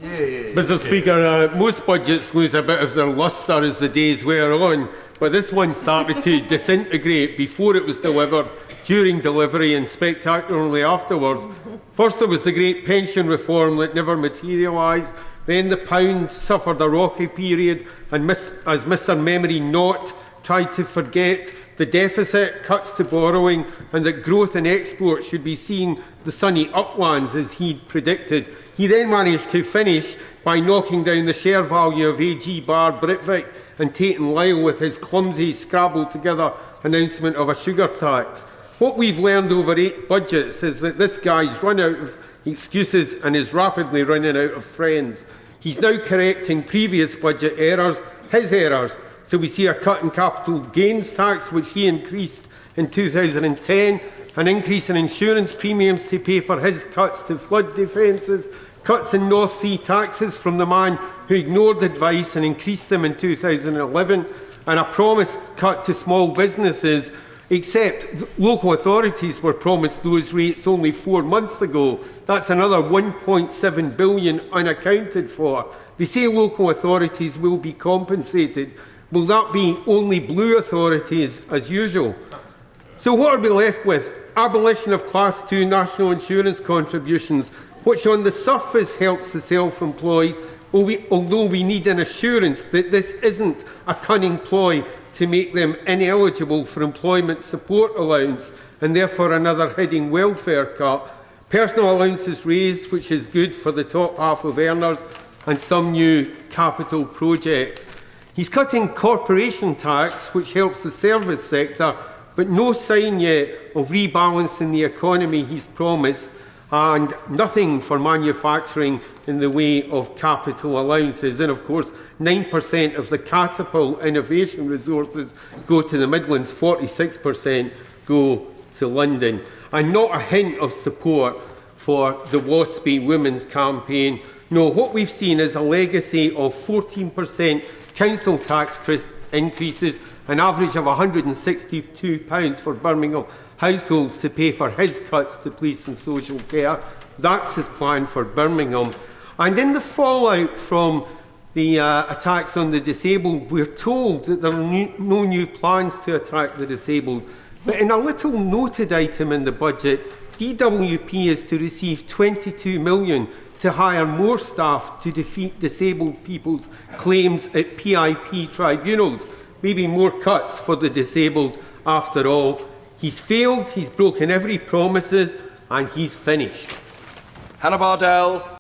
Mr. Speaker, most budgets lose a bit of their lustre as the days wear on, but this one started to disintegrate before it was delivered, during delivery and spectacularly afterwards. First there was the great pension reform that never materialised, then the pound suffered a rocky period, and as Mr Memory Not tried to forget, the deficit, cuts to borrowing, and that growth in exports should be seeing the sunny uplands as he'd predicted. He then managed to finish by knocking down the share value of AG Bar, Britvic and Tate & Lyle with his clumsy, scrabbled-together announcement of a sugar tax. What we've learned over 8 budgets is that this guy's run out of excuses and is rapidly running out of friends. He's now correcting previous budget errors, his errors. So we see a cut in capital gains tax, which he increased in 2010, an increase in insurance premiums to pay for his cuts to flood defences, cuts in North Sea taxes from the man who ignored advice and increased them in 2011, and a promised cut to small businesses, except local authorities were promised those rates only 4 months ago. That's another £1.7 billion unaccounted for. They say local authorities will be compensated. Will that be only blue authorities as usual? So what are we left with? Abolition of Class 2 national insurance contributions, which on the surface helps the self-employed, although we need an assurance that this isn't a cunning ploy to make them ineligible for employment support allowance and therefore another hidden welfare cut. Personal allowances raised, which is good for the top half of earners, and some new capital projects. He's cutting corporation tax, which helps the service sector, but no sign yet of rebalancing the economy he's promised, and nothing for manufacturing in the way of capital allowances. And of course, 9% of the catapult innovation resources go to the Midlands, 46% go to London. And not a hint of support for the WASPy Women's Campaign. No, what we've seen is a legacy of 14% council tax increases, an average of £162 for Birmingham households to pay for his cuts to police and social care. That's his plan for Birmingham. And in the fallout from the attacks on the disabled, we're told that there are no new plans to attack the disabled. But in a little noted item in the budget, DWP is to receive £22 million to hire more staff to defeat disabled people's claims at PIP tribunals. Maybe more cuts for the disabled after all. He's failed, he's broken every promise, and he's finished. Hannah Bardell.